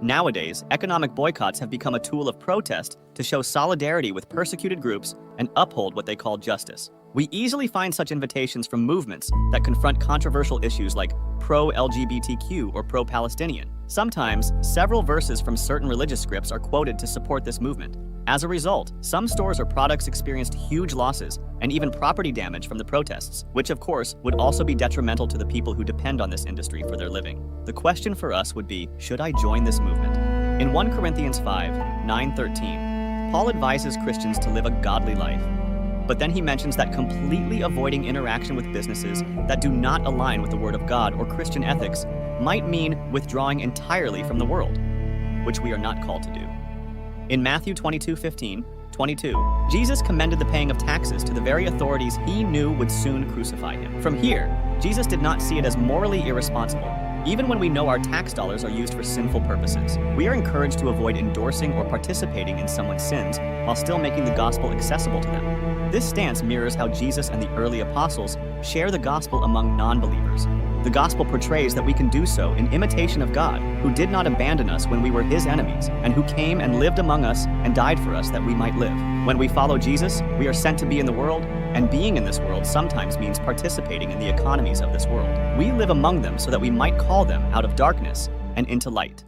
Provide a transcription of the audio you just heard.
Nowadays, economic boycotts have become a tool of protest to show solidarity with persecuted groups and uphold what they call justice. We easily find such invitations from movements that confront controversial issues like pro-LGBTQ or pro-Palestinian. Sometimes, several verses from certain religious scripts are quoted to support this movement. As a result, some stores or products experienced huge losses and even property damage from the protests, which of course would also be detrimental to the people who depend on this industry for their living. The question for us would be, should I join this movement? In 1 Corinthians 5:9-13, Paul advises Christians to live a godly life. But then he mentions that completely avoiding interaction with businesses that do not align with the Word of God or Christian ethics might mean withdrawing entirely from the world, which we are not called to do. In Matthew 22:15-22, Jesus commended the paying of taxes to the very authorities he knew would soon crucify him. From here, Jesus did not see it as morally irresponsible, even when we know our tax dollars are used for sinful purposes. We are encouraged to avoid endorsing or participating in someone's sins while still making the gospel accessible to them. This stance mirrors how Jesus and the early apostles share the gospel among non-believers. The gospel portrays that we can do so in imitation of God, who did not abandon us when we were his enemies, and who came and lived among us and died for us that we might live. When we follow Jesus, we are sent to be in the world, and being in this world sometimes means participating in the economies of this world. We live among them so that we might call them out of darkness and into light.